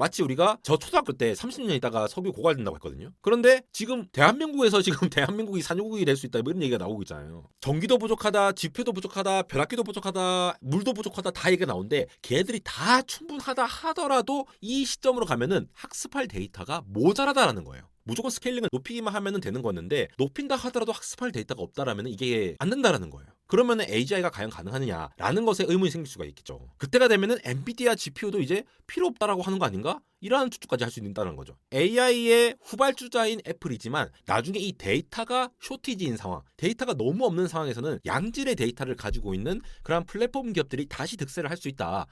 마치 우리가 저 초등학교 때 30년 있다가 석유 고갈된다고 했거든요. 그런데 지금 대한민국에서 지금 대한민국이 산유국이 될 수 있다 뭐 이런 얘기가 나오고 있잖아요. 전기도 부족하다, 지표도 부족하다, 벼락기도 부족하다, 물도 부족하다 다 얘기가 나오는데 걔들이 다 충분하다 하더라도 이 시점으로 가면은 학습할 데이터가 모자라다라는 거예요. 무조건 스케일링을 높이기만 하면 되는 거였는데 높인다 하더라도 학습할 데이터가 없다라면 이게 안 된다라는 거예요. 그러면 AGI가 과연 가능하느냐라는 것에 의문이 생길 수가 있겠죠. 그때가 되면은 엔비디아 GPU도 이제 필요 없다라고 하는 거 아닌가? 이러한 추측까지 할 수 있다는 거죠. AI의 후발주자인 애플이지만 나중에 이 데이터가 쇼티지인 상황, 데이터가 너무 없는 상황에서는 양질의 데이터를 가지고 있는 그런 플랫폼 기업들이 다시 득세를 할 수 있다.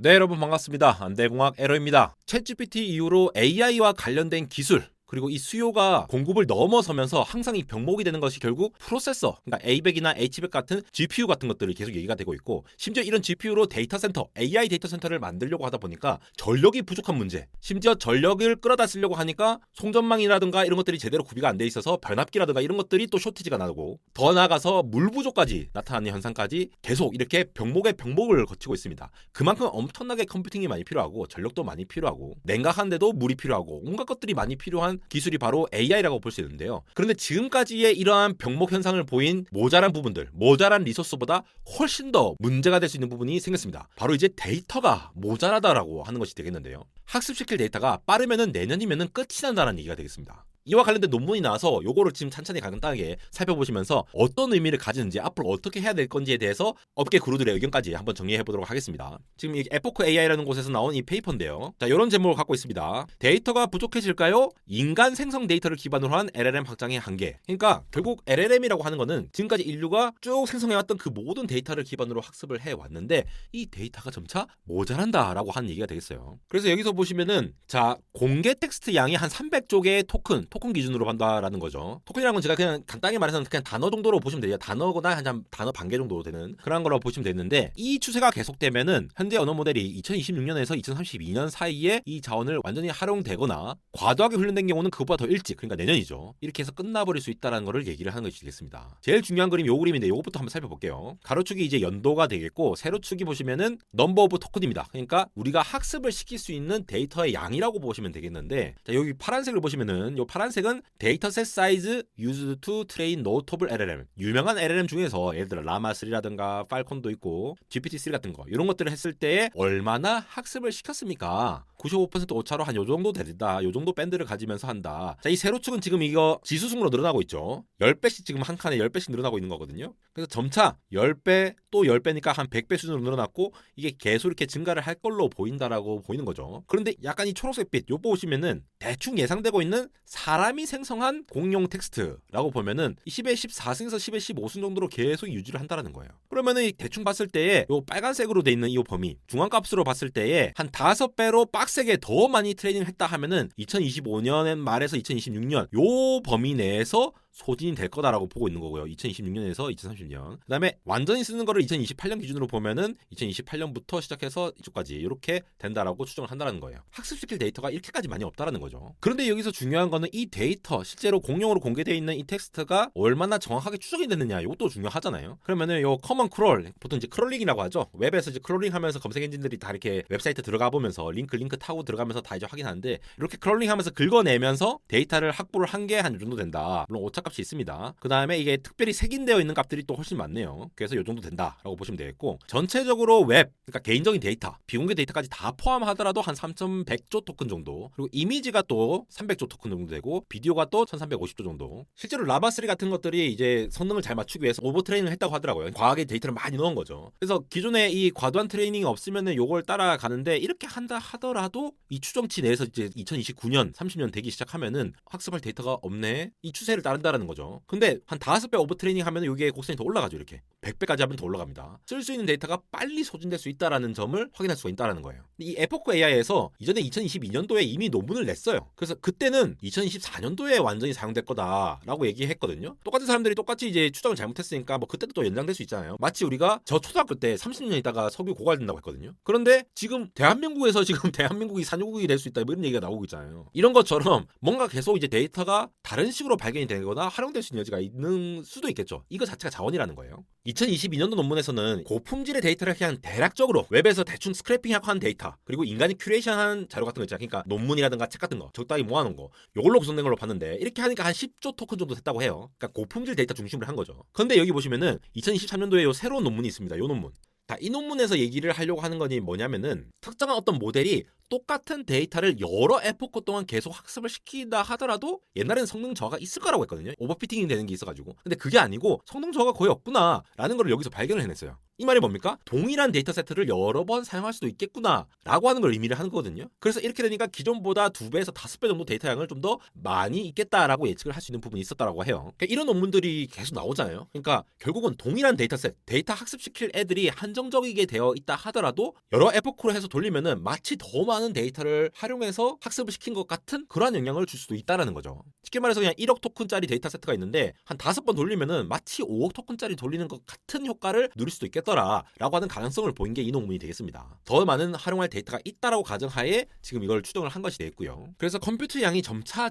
네, 여러분 반갑습니다. 안대공학 에러입니다. 챗GPT 이후로 AI와 관련된 기술 그리고 이 수요가 공급을 넘어서면서 항상 이 병목이 되는 것이 결국 프로세서, 그러니까 A100이나 H100 같은 GPU 같은 것들이 계속 얘기가 되고 있고, 심지어 이런 GPU로 데이터 센터, AI 데이터 센터를 만들려고 하다 보니까 전력이 부족한 문제, 심지어 전력을 끌어다 쓰려고 하니까 송전망이라든가 이런 것들이 제대로 구비가 안 돼 있어서 변압기라든가 이런 것들이 또 쇼티지가 나고, 더 나아가서 물 부족까지 나타나는 현상까지 계속 이렇게 병목의 병목을 거치고 있습니다. 그만큼 엄청나게 컴퓨팅이 많이 필요하고 전력도 많이 필요하고 냉각하는데도 물이 필요하고 온갖 것들이 많이 필요한 기술이 바로 AI라고 볼 수 있는데요. 그런데 지금까지의 이러한 병목 현상을 보인 모자란 부분들, 모자란 리소스보다 훨씬 더 문제가 될 수 있는 부분이 생겼습니다. 바로 이제 데이터가 모자라다라고 하는 것이 되겠는데요. 학습시킬 데이터가 빠르면은 내년이면은 끝이 난다는 얘기가 되겠습니다. 이와 관련된 논문이 나와서 요거를 지금 찬찬히 간단하게 살펴보시면서 어떤 의미를 가지는지, 앞으로 어떻게 해야 될 건지에 대해서 업계 구루들의 의견까지 한번 정리해 보도록 하겠습니다. 지금 이 에포크 AI라는 곳에서 나온 이 페이퍼인데요. 자, 이런 제목을 갖고 있습니다. 데이터가 부족해질까요? 인간 생성 데이터를 기반으로 한 LLM 확장의 한계. 그러니까 결국 LLM이라고 하는 거는 지금까지 인류가 쭉 생성해왔던 그 모든 데이터를 기반으로 학습을 해왔는데 이 데이터가 점차 모자란다라고 하는 얘기가 되겠어요. 그래서 여기서 보시면은 자, 공개 텍스트 양이 한 300쪽의 토큰 기준으로 한다라는 거죠. 토큰이라는 건 제가 그냥 간단히 말해서 그냥 단어 정도로 보시면 돼요. 단어거나 한 단어 반개 정도 되는 그런 거라고 보시면 되는데, 이 추세가 계속되면은 현대 언어 모델이 2026년에서 2032년 사이에 이 자원을 완전히 활용되거나 과도하게 훈련된 경우는 그것보다 더 일찍, 그러니까 내년이죠. 이렇게 해서 끝나버릴 수 있다는 거를 얘기를 하는 것이 되겠습니다. 제일 중요한 그림이 요 그림인데 요것부터 한번 살펴볼게요. 가로축이 이제 연도가 되겠고, 세로축이 보시면은 넘버 오브 토큰입니다. 그러니까 우리가 학습을 시킬 수 있는 데이터의 양이라고 보시면 되겠는데, 자, 여기 파란색을 보시면은 요 파란색은 데이터셋 사이즈 used to train notable LLM. 유명한 LLM 중에서 예를 들어 라마3라든가 팔콘도 있고 GPT-3 같은 거 이런 것들을 했을 때 얼마나 학습을 시켰습니까? 95% 오차로 한 요 정도 된다. 요 정도 밴드를 가지면서 한다. 자, 이 세로축은 지금 이거 지수승으로 늘어나고 있죠. 10배씩 지금 한 칸에 10배씩 늘어나고 있는 거거든요. 그래서 점차 10배 또 10배니까 한 100배 수준으로 늘어났고, 이게 계속 이렇게 증가를 할 걸로 보인다라고 보이는 거죠. 그런데 약간 이 초록색 빛 요 보시면은 대충 예상되고 있는 사람이 생성한 공용 텍스트라고 보면은 10의 14승에서 10의 15승 정도로 계속 유지를 한다라는 거예요. 그러면은 대충 봤을 때에 요 빨간색으로 돼 있는 이 범위, 중앙값으로 봤을 때에 한 5배로 빡세게 더 많이 트레이닝을 했다 하면은 2025년 말에서 2026년 요 범위 내에서 소진이 될 거다라고 보고 있는 거고요. 2026년에서 2030년. 그다음에 완전히 쓰는 거를 2028년 기준으로 보면은 2028년부터 시작해서 이쪽까지 이렇게 된다라고 추정을 한다는 거예요. 학습시킬 데이터가 이렇게까지 많이 없다라는 거죠. 그런데 여기서 중요한 거는 이 데이터, 실제로 공용으로 공개되어 있는 이 텍스트가 얼마나 정확하게 추정이 됐느냐, 이것도 중요하잖아요. 그러면은 요 커먼 크롤, 보통 이제 크롤링이라고 하죠. 웹에서 이제 크롤링하면서 검색 엔진들이 다 이렇게 웹사이트 들어가 보면서 링크 타고 들어가면서 다 이제 확인하는데, 이렇게 크롤링하면서 긁어내면서 데이터를 확보를 한 게 한 이 정도 된다. 물론 오차 값이 있습니다. 그 다음에 이게 특별히 색인되어 있는 값들이 또 훨씬 많네요. 그래서 이 정도 된다라고 보시면 되겠고, 전체적으로 웹, 그러니까 개인적인 데이터, 비공개 데이터까지 다 포함하더라도 한 3.100조 토큰 정도, 그리고 이미지가 또 300조 토큰 정도 되고, 비디오가 또 1350조 정도. 실제로 라마3 같은 것들이 이제 성능을 잘 맞추기 위해서 오버 트레이닝을 했다고 하더라고요. 과하게 데이터를 많이 넣은 거죠. 그래서 기존에 이 과도한 트레이닝이 없으면은 요걸 따라가는데, 이렇게 한다 하더라도 이 추정치 내에서 이제 2029년, 30년 되기 시작하면은 학습할 데이터가 없네, 이 추세를 따른다라는 거죠. 근데 한 5배 오버 트레이닝 하면 이게 곡선이 더 올라가죠. 이렇게 100배까지 하면 더 올라갑니다. 쓸 수 있는 데이터가 빨리 소진될 수 있다라는 점을 확인할 수가 있다라는 거예요. 이 에포크 AI에서 이전에 2022년도에 이미 논문을 냈어요. 그래서 그때는 2024년도에 완전히 사용될 거다라고 얘기했거든요. 똑같은 사람들이 똑같이 이제 추정을 잘못했으니까 뭐 그때도 또 연장될 수 있잖아요. 마치 우리가 저 초등학교 때 30년 있다가 석유 고갈된다고 했거든요. 그런데 지금 대한민국에서 지금 대한민국이 산유국이 될 수 있다 뭐 이런 얘기가 나오고 있잖아요. 이런 것처럼 뭔가 계속 이제 데이터가 다른 식으로 발견이 되거나 있거나 활용될 수 있는 여지가 있는 수도 있겠죠. 이거 자체가 자원이라는 거예요. 2022년도 논문에서는 고품질의 데이터를 그냥 대략적으로 웹에서 대충 스크래핑하고 한 데이터, 그리고 인간이 큐레이션한 자료 같은 거 있잖아요. 그러니까 논문이라든가 책 같은 거 적당히 모아놓은 거, 요걸로 구성된 걸로 봤는데 이렇게 하니까 한 10조 토큰 정도 됐다고 해요. 그러니까 고품질 데이터 중심으로 한 거죠. 근데 여기 보시면은 2023년도에 요 새로운 논문이 있습니다. 요 논문. 이 논문에서 얘기를 하려고 하는 거니 뭐냐면은 특정한 어떤 모델이 똑같은 데이터를 여러 에포크 동안 계속 학습을 시킨다 하더라도 옛날에는 성능 저하가 있을 거라고 했거든요. 오버피팅이 되는 게 있어가지고. 근데 그게 아니고 성능 저하가 거의 없구나 라는 걸 여기서 발견을 해냈어요. 이 말이 뭡니까? 동일한 데이터 세트를 여러 번 사용할 수도 있겠구나 라고 하는 걸 의미를 하는 거거든요. 그래서 이렇게 되니까 기존보다 2배에서 5배 정도 데이터 양을 좀 더 많이 있겠다라고 예측을 할 수 있는 부분이 있었다라고 해요. 그러니까 이런 논문들이 계속 나오잖아요. 그러니까 결국은 동일한 데이터셋, 데이터 학습시킬 애들이 한정적이게 되어 있다 하더라도 여러 에포크로 해서 돌리면은 마치 더 많은 데이터를 활용해서 학습을 시킨 것 같은 그러한 영향을 줄 수도 있다라는 거죠. 쉽게 말해서 그냥 1억 토큰짜리 데이터 세트가 있는데 한 5번 돌리면은 마치 5억 토큰짜리 돌리는 것 같은 효과를 누릴 수도 있겠더라 라고 하는 가능성을 보인 게 이 논문이 되겠습니다. 더 많은 활용할 데이터가 있다라고 가정하에 지금 이걸 추정을 한 것이 되겠고요. 그래서 컴퓨터 양이 점차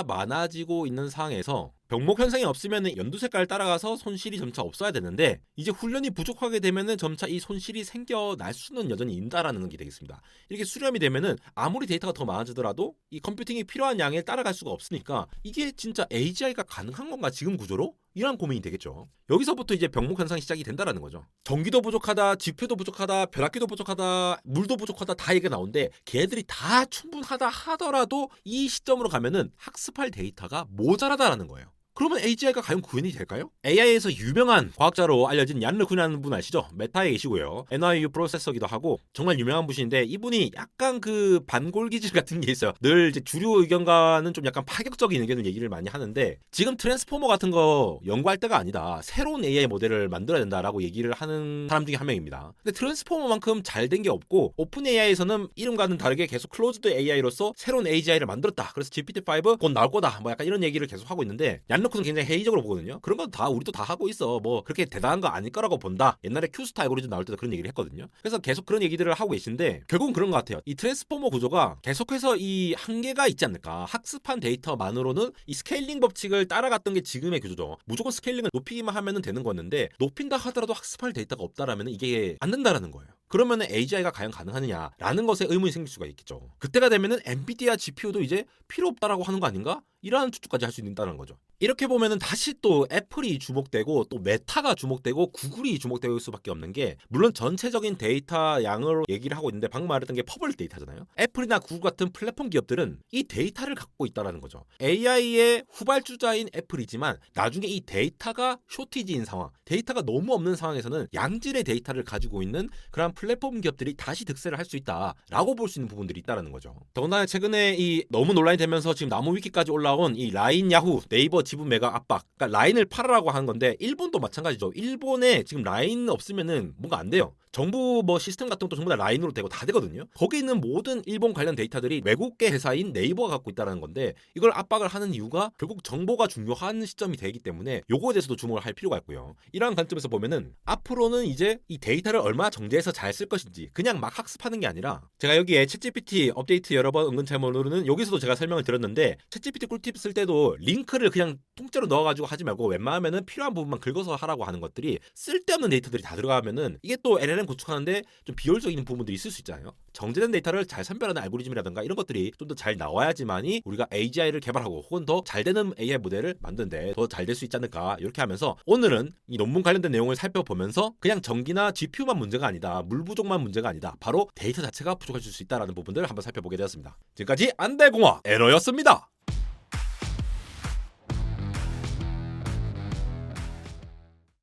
많아지고 있는 상황에서 병목 현상이 없으면 연두 색깔을 따라가서 손실이 점차 없어야 되는데 이제 훈련이 부족하게 되면은 점차 이 손실이 생겨날 수는 여전히 있다라는 게 되겠습니다. 이렇게 수렴이 되면은 아무리 데이터가 더 많아지더라도 이 컴퓨팅이 필요한 양에 따라갈 수가 없으니까 이게 진짜 AGI가 가능한 건가 지금 구조로? 이런 고민이 되겠죠. 여기서부터 이제 병목 현상이 시작이 된다라는 거죠. 전기도 부족하다, GPU도 부족하다, 벼락기도 부족하다, 물도 부족하다 다 얘기가 나오는데 걔들이 다 충분하다 하더라도 이 시점으로 가면은 학습할 데이터가 모자라다라는 거예요. 그러면 AGI가 과연 구현이 될까요? AI에서 유명한 과학자로 알려진 얀 르쿤이라는 분 아시죠? 메타에 계시고요. NYU 프로세서기도 하고 정말 유명한 분이신데 이분이 약간 그 반골 기질 같은 게 있어요. 늘 이제 주류 의견과는 좀 약간 파격적인 의견을 얘기를 많이 하는데 지금 트랜스포머 같은 거 연구할 때가 아니다. 새로운 AI 모델을 만들어야 된다라고 얘기를 하는 사람 중에 한 명입니다. 근데 트랜스포머만큼 잘 된 게 없고 오픈 AI에서는 이름과는 다르게 계속 클로즈드 AI로서 새로운 AGI를 만들었다. 그래서 GPT-5 곧 나올 거다. 뭐 약간 이런 얘기를 계속 하고 있는데 얀 르쿤은 굉장히 회의적으로 보거든요. 그런 건 다 우리도 다 하고 있어. 뭐 그렇게 대단한 거 아닐 거라고 본다. 옛날에 큐스타 알고리즘 나올 때도 그런 얘기를 했거든요. 그래서 계속 그런 얘기들을 하고 계신데 결국은 그런 것 같아요. 이 트랜스포머 구조가 계속해서 이 한계가 있지 않을까. 학습한 데이터만으로는 이 스케일링 법칙을 따라갔던 게 지금의 구조죠. 무조건 스케일링을 높이기만 하면 되는 거였는데 높인다 하더라도 학습할 데이터가 없다라면 이게 안 된다라는 거예요. 그러면 AGI가 과연 가능하느냐라는 것에 의문이 생길 수가 있겠죠. 그때가 되면은 엔비디아 GPU도 이제 필요 없다라고 하는 거 아닌가? 이러한 추측까지 할 수 있다는 거죠. 이렇게 보면은 다시 또 애플이 주목되고 또 메타가 주목되고 구글이 주목될 수밖에 없는 게 물론 전체적인 데이터 양으로 얘기를 하고 있는데 방금 말했던 게 퍼블릭 데이터잖아요. 애플이나 구글 같은 플랫폼 기업들은 이 데이터를 갖고 있다라는 거죠. AI의 후발주자인 애플이지만 나중에 이 데이터가 쇼티지인 상황, 데이터가 너무 없는 상황에서는 양질의 데이터를 가지고 있는 그런 플랫폼 기업들이 다시 득세를 할 수 있다라고 볼 수 있는 부분들이 있다라는 거죠. 더군다나 최근에 이 너무 논란이 되면서 지금 나무 위키까지 올라온 이 라인 야후 네이버 지분 매각 압박, 그러니까 라인을 팔아라고 하는 건데 일본도 마찬가지죠. 일본에 지금 라인 없으면은 뭔가 안 돼요. 정부 뭐 시스템 같은 것도 전부 다 라인으로 되고 다 되거든요. 거기 있는 모든 일본 관련 데이터들이 외국계 회사인 네이버가 갖고 있다는 건데 이걸 압박을 하는 이유가 결국 정보가 중요한 시점이 되기 때문에 요거에 대해서도 주목을 할 필요가 있고요. 이러한 관점에서 보면은 앞으로는 이제 이 데이터를 얼마나 정제해서 잘 쓸 것인지 그냥 막 학습하는 게 아니라 제가 여기에 챗GPT 업데이트 여러 번 은근 잘 모르는 여기서도 제가 설명을 드렸는데 챗GPT 꿀팁 쓸 때도 링크를 그냥 통째로 넣어가지고 하지 말고 웬만하면은 필요한 부분만 긁어서 하라고 하는 것들이 쓸데없는 데이터들이 다 들어가면은 이게 또 LLM 구축하는데 좀 비효율적인 부분들이 있을 수 있잖아요. 정제된 데이터를 잘 선별하는 알고리즘이라든가 이런 것들이 좀 더 잘 나와야지만이 우리가 AGI를 개발하고 혹은 더 잘 되는 AI 모델을 만드는데 더 잘 될 수 있지 않을까 이렇게 하면서 오늘은 이 논문 관련된 내용을 살펴보면서 그냥 전기나 GPU만 문제가 아니다. 물 부족만 문제가 아니다. 바로 데이터 자체가 부족할 수 있다는 부분들을 한번 살펴보게 되었습니다. 지금까지 안대공학 에러였습니다.